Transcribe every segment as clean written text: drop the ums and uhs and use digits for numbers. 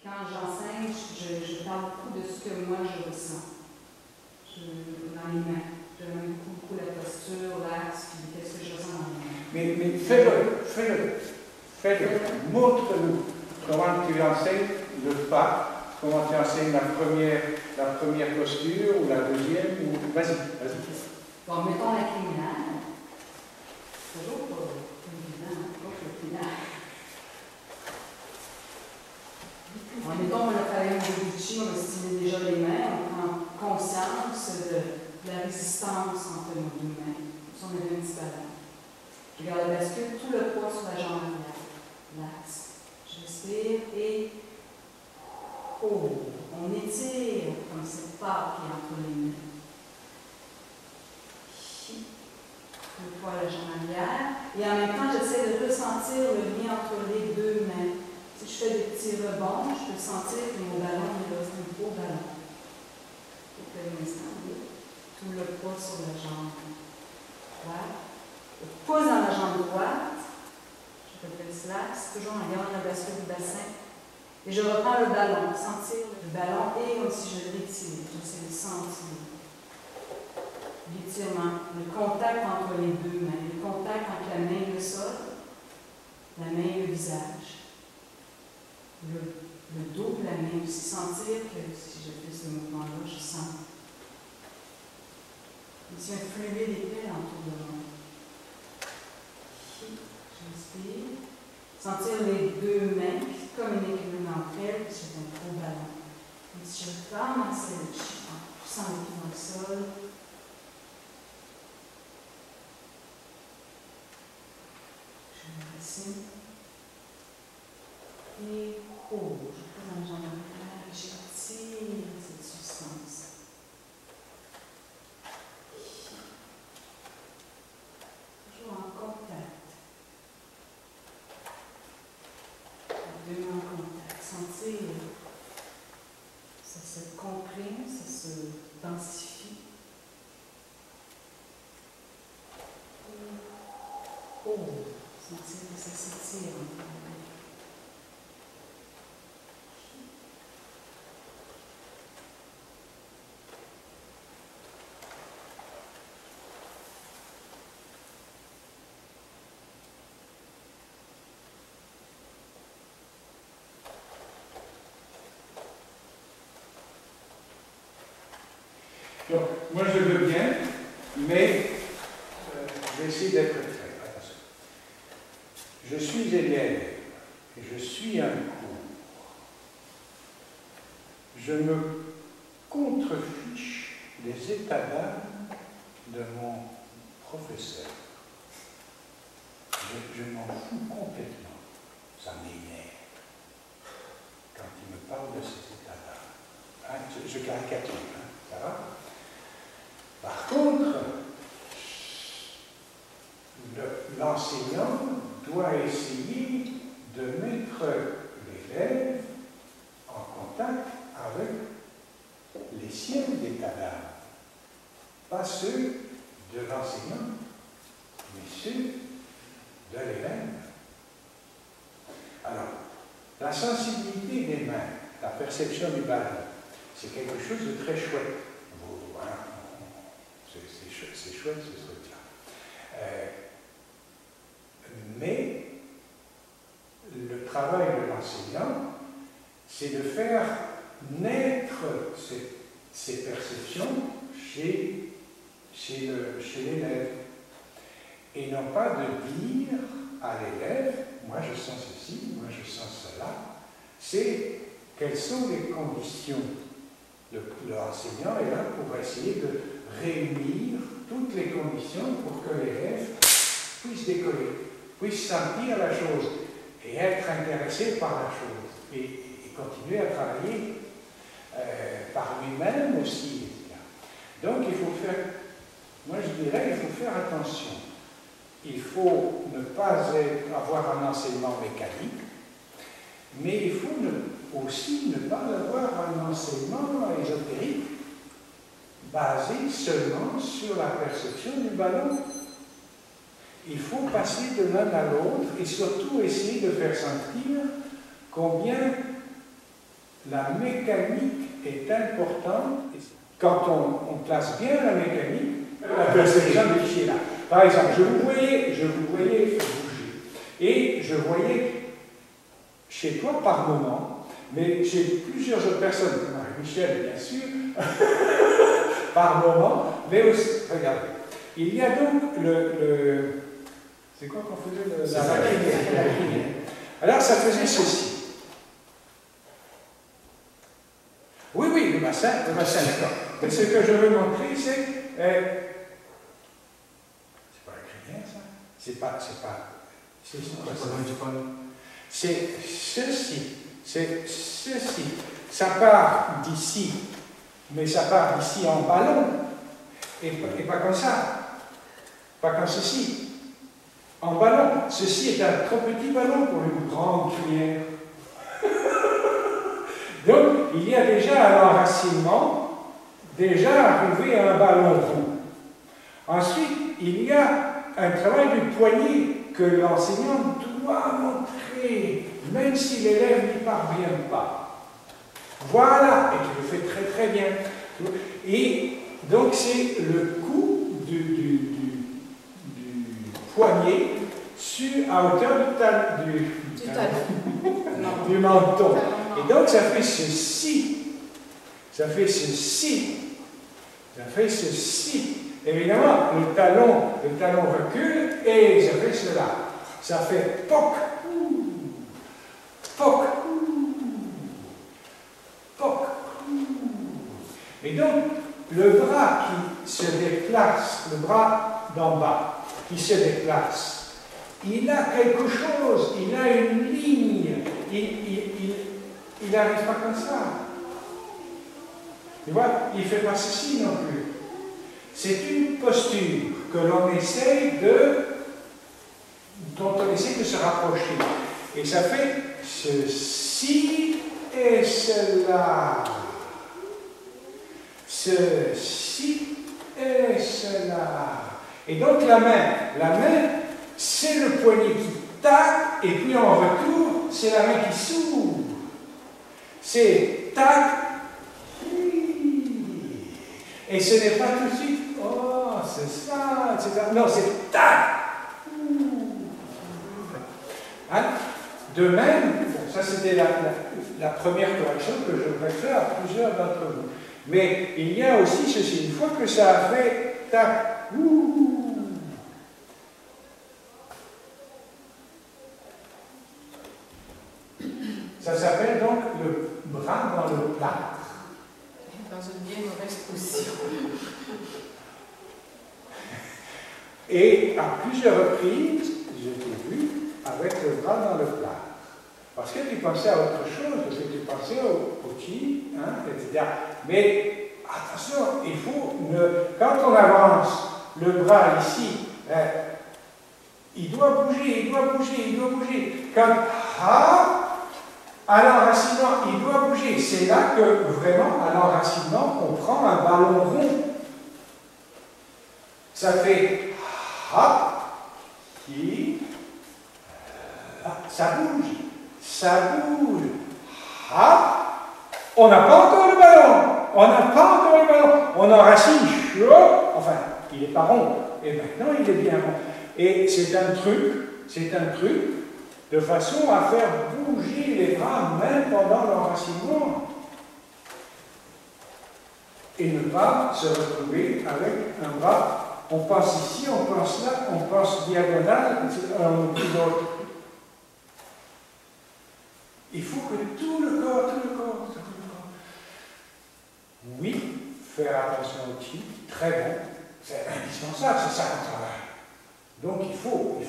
quand j'enseigne, je parle beaucoup de ce que moi je ressens dans les mains. J'aime beaucoup la posture, l'axe, puis qu'est-ce que je ressens dans les mains. Mais fais-le, montre-nous comment tu enseignes le pas, comment tu enseignes la première posture ou la deuxième, ou vas-y. Bon, mettons l'inclinal. Toujours pas évident, pas inclinal. Bon, mettons, on a travaillé au Gucci, on a stimulé déjà les mains, on prend conscience de la résistance entre nos deux mains. On a un petit ballon. Je garde la bascule, tout le poids sur la jambe arrière. L'axe. Je respire et on étire comme cette part qui est entre les mains. Le poids à la jambe arrière. Et en même temps, j'essaie de ressentir le lien entre les deux mains. Si je fais des petits rebonds, je peux sentir que mon ballon est là, c'est un gros ballon. Pour un instant, tout le poids sur la jambe droite. Le pouce dans la jambe droite, je fais le slack, toujours en gardant la bascule du bassin. Et je reprends le ballon, sentir le ballon et comme si je l'étire. J'essaie de sentir l'étirement, le contact entre les deux mains, le contact entre la main et le sol, la main et le visage. Le dos de la main aussi, sentir que si je fais ce mouvement-là, je sens. Ici, un fluide épais autour de moi. J'inspire. Sentir les deux mains qui communiquent l'une entre elles, puis c'est un gros ballon. Et si je ramasse le chien, en poussant les pieds dans le sol, je me racine. Et je pose dans la jambe arrière et j'étire cette substance. Toujours en contact. Les deux mains en contact. Sentir. Ça se comprime, ça se densifie. Sentir que ça s'étire entre les mains. Donc, moi je veux bien, mais je vais essayer d'être très attention. Je suis élève et je suis un cours. Je me contrefiche des états d'âme de mon professeur. Je m'en fous complètement. Ça m'énerve quand il me parle de ces états d'âme. Hein, je caricature, hein, ça va? Par contre, l'enseignant doit essayer de mettre l'élève en contact avec les siens d'état d'âme. Pas ceux de l'enseignant, mais ceux de l'élève. Alors, la sensibilité des mains, la perception du ballon, c'est quelque chose de très chouette. Voilà. C'est chouette ce truc-là. Mais le travail de l'enseignant, c'est de faire naître ces perceptions chez l'élève. Et non pas de dire à l'élève, moi je sens ceci, moi je sens cela. C'est quelles sont les conditions. L'enseignant est là pour essayer de réunir toutes les conditions pour que l'élève puisse décoller, puisse sentir la chose et être intéressé par la chose et continuer à travailler par lui-même aussi. Donc il faut faire, moi je dirais, il faut faire attention. Il faut ne pas avoir un enseignement mécanique, mais il faut aussi ne pas avoir un enseignement ésotérique basé seulement sur la perception du ballon. Il faut passer de l'un à l'autre et surtout essayer de faire sentir combien la mécanique est importante. Quand on place bien la mécanique, la perception de qui est là. Par exemple, je vous voyais bouger. Et je voyais chez toi par moment, mais chez plusieurs autres personnes, Michel bien sûr, par moment, mais aussi, regardez, il y a donc c'est quoi qu'on faisait la crinière. Alors ça faisait ceci. Oui, le bassin, d'accord. Mais ce que je veux montrer, c'est pas la crinière, ça. C'est ceci. Ça part d'ici, mais ça part d'ici en ballon, et pas comme ça, pas comme ceci. En ballon, ceci est un trop petit ballon pour une grande crinière. Donc, il y a déjà un enracinement, déjà arrivé à un ballon rond. Ensuite, il y a un travail du poignet que l'enseignant doit montrer, même si l'élève n'y parvient pas. Voilà, et tu le fais très très bien. Et donc, c'est le coup du poignet à hauteur du menton. Et donc, ça fait ceci. Ça fait ceci. Ça fait ceci. Évidemment, le talon recule et ça fait cela. Ça fait poc, poc, poc. Et donc, le bras qui se déplace, le bras d'en bas, qui se déplace, il a quelque chose, il a une ligne, il n'arrive pas comme ça. Tu vois, il ne fait pas ceci non plus. C'est une posture que l'on essaye dont on essaie de se rapprocher. Et ça fait ceci et cela. Ceci et cela. Et donc la main, c'est le poignet qui tac, et puis en retour, c'est la main qui s'ouvre. C'est tac, et ce n'est pas tout de suite, oh, c'est ça, etc. Non, c'est tac. Hein? De même, ça c'était la première correction que je voudrais faire à plusieurs d'entre vous. Mais il y a aussi ceci, une fois que ça a fait tac, ça s'appelle donc le bras dans le plâtre. Dans une bien mauvaise position. Et à plusieurs reprises, je t'ai vu avec le bras dans le plâtre. Parce que tu pensais à autre chose, parce que tu pensais au chi, hein, etc. Mais attention, il faut quand on avance le bras ici, il doit bouger. Quand à l'enracinement, il doit bouger. C'est là que vraiment, à l'enracinement, on prend un ballon rond. Ça fait qui, ça bouge, on n'a pas encore le ballon, on enracine, enfin, il n'est pas rond, et maintenant il est bien rond. Et c'est un truc de façon à faire bouger les bras même pendant l'enracinement. Et ne pas se retrouver avec un bras, on pense ici, on pense là, on pense diagonal, on oublie l'autre. Il faut que tout le corps. Oui, faire attention au chi, très bon, c'est indispensable, c'est ça qu'on travaille. Donc il faut.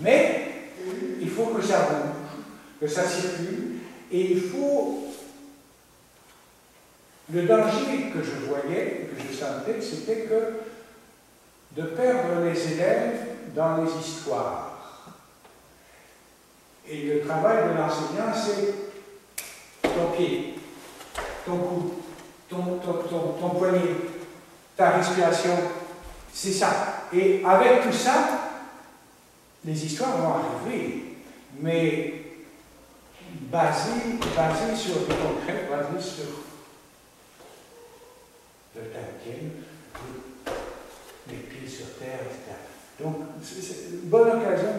Mais il faut que ça bouge, que ça circule, et il faut. Le danger que je voyais, que je sentais, c'était de perdre les élèves dans les histoires. Et le travail de l'enseignant, c'est ton pied, ton cou, ton poignet, ta respiration, c'est ça. Et avec tout ça, les histoires vont arriver, mais basé sur du concret, basé sur le Tolkien, les pieds sur terre, etc. Donc, c'est une bonne occasion